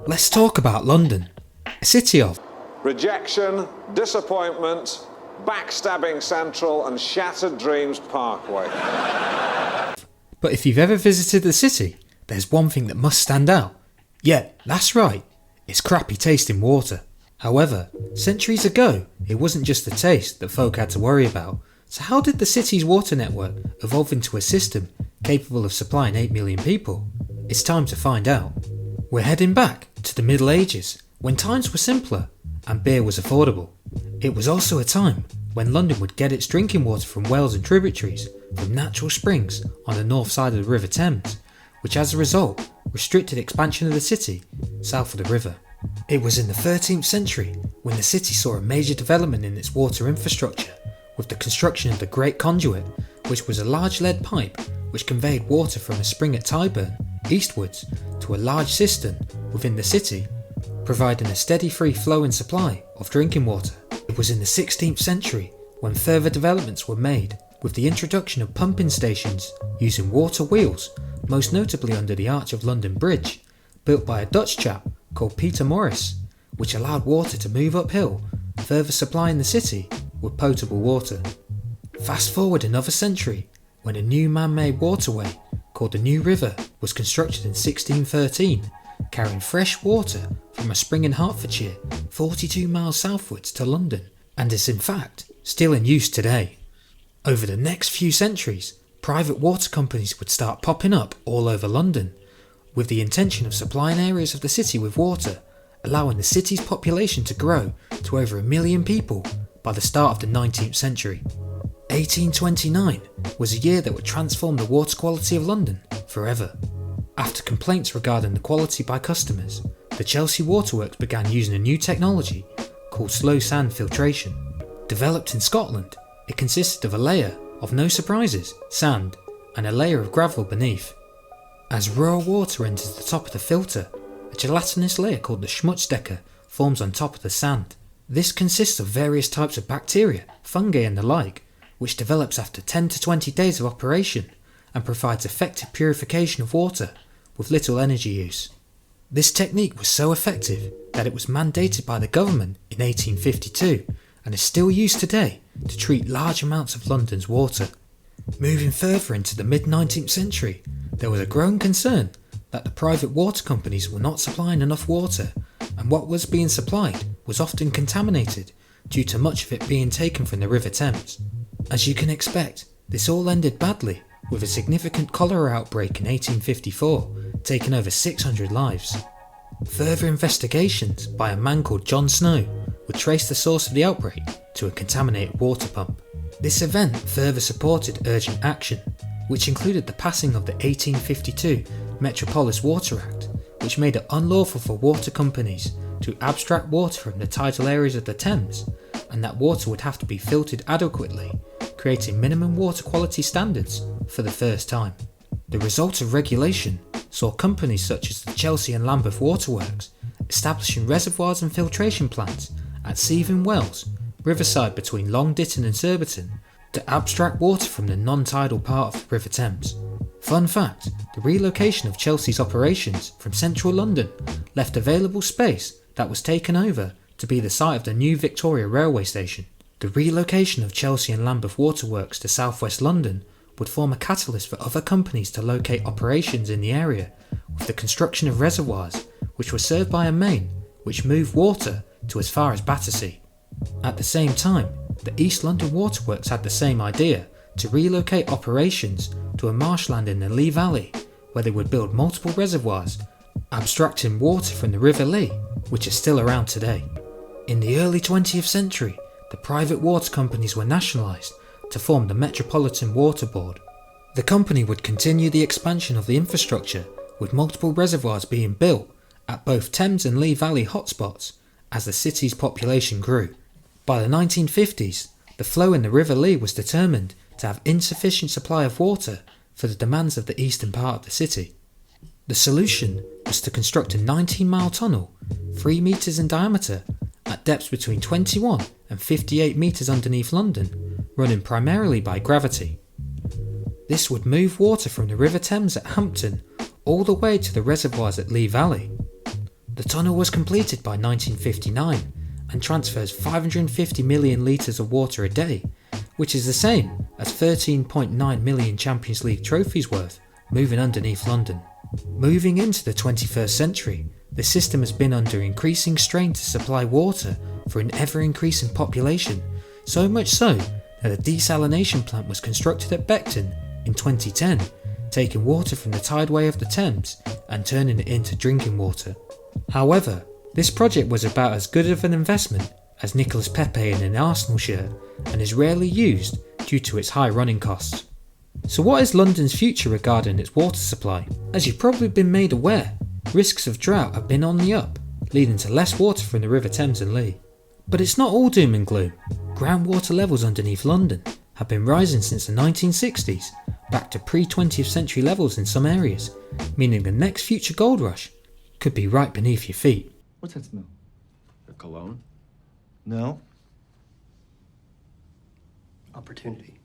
Let's talk about London, a city of rejection, disappointment, backstabbing Central and shattered dreams Parkway. But if you've ever visited the city, there's one thing that must stand out. Yeah, that's right, it's crappy tasting water. However, centuries ago, it wasn't just the taste that folk had to worry about. So how did the city's water network evolve into a system capable of supplying 8 million people? It's time to find out. We're heading back to the Middle Ages, when times were simpler and beer was affordable. It was also a time when London would get its drinking water from wells and tributaries from natural springs on the north side of the River Thames, which as a result restricted expansion of the city south of the river. It was in the 13th century when the city saw a major development in its water infrastructure with the construction of the Great Conduit, which was a large lead pipe which conveyed water from a spring at Tyburn eastwards to a large cistern within the city, providing a steady free flowing supply of drinking water. It was in the 16th century when further developments were made with the introduction of pumping stations using water wheels, most notably under the Arch of London Bridge, built by a Dutch chap called Peter Morris, which allowed water to move uphill, further supplying the city with potable water. Fast forward another century when a new man-made waterway called the New River was constructed in 1613, carrying fresh water from a spring in Hertfordshire 42 miles southwards to London, and is in fact still in use today. Over the next few centuries, private water companies would start popping up all over London, with the intention of supplying areas of the city with water, allowing the city's population to grow to over 1 million people by the start of the 19th century. 1829 was a year that would transform the water quality of London forever. After complaints regarding the quality by customers, the Chelsea Waterworks began using a new technology called slow sand filtration. Developed in Scotland, it consisted of a layer of, no surprises, sand and a layer of gravel beneath. As raw water enters the top of the filter, a gelatinous layer called the Schmutzdecker forms on top of the sand. This consists of various types of bacteria, fungi and the like, which develops after 10 to 20 days of operation and provides effective purification of water with little energy use. This technique was so effective that it was mandated by the government in 1852 and is still used today to treat large amounts of London's water. Moving further into the mid-19th century, there was a growing concern that the private water companies were not supplying enough water, and what was being supplied was often contaminated due to much of it being taken from the River Thames. As you can expect, this all ended badly with a significant cholera outbreak in 1854, taking over 600 lives. Further investigations by a man called John Snow would trace the source of the outbreak to a contaminated water pump. This event further supported urgent action, which included the passing of the 1852 Metropolis Water Act, which made it unlawful for water companies to abstract water from the tidal areas of the Thames, and that water would have to be filtered adequately, creating minimum water quality standards for the first time. The result of regulation saw companies such as the Chelsea and Lambeth Waterworks establishing reservoirs and filtration plants at Seething Wells, riverside between Long Ditton and Surbiton, to abstract water from the non-tidal part of the River Thames. Fun fact, the relocation of Chelsea's operations from central London left available space that was taken over to be the site of the new Victoria railway station. The relocation of Chelsea and Lambeth Waterworks to southwest London would form a catalyst for other companies to locate operations in the area, with the construction of reservoirs which were served by a main which moved water to as far as Battersea. At the same time, the East London Waterworks had the same idea to relocate operations to a marshland in the Lee Valley, where they would build multiple reservoirs, abstracting water from the River Lee, which is still around today. In the early 20th century, the private water companies were nationalised to form the Metropolitan Water Board. The company would continue the expansion of the infrastructure, with multiple reservoirs being built at both Thames and Lee Valley hotspots as the city's population grew. By the 1950s, the flow in the River Lee was determined to have insufficient supply of water for the demands of the eastern part of the city. The solution was to construct a 19-mile tunnel, 3 metres in diameter, at depths between 21 and 58 metres underneath London, running primarily by gravity. This would move water from the River Thames at Hampton all the way to the reservoirs at Lee Valley. The tunnel was completed by 1959 and transfers 550 million litres of water a day, which is the same as 13.9 million Champions League trophies worth moving underneath London. Moving into the 21st century, the system has been under increasing strain to supply water for an ever-increasing population, so much so that a desalination plant was constructed at Beckton in 2010, taking water from the tideway of the Thames and turning it into drinking water. However, this project was about as good of an investment as Nicolas Pepe in an Arsenal shirt and is rarely used due to its high running costs. So what is London's future regarding its water supply? As you've probably been made aware, risks of drought have been on the up, leading to less water from the River Thames and Lee. But it's not all doom and gloom. Groundwater levels underneath London have been rising since the 1960s, back to pre-20th century levels in some areas, meaning the next future gold rush could be right beneath your feet. What's that smell? A cologne? No. Opportunity.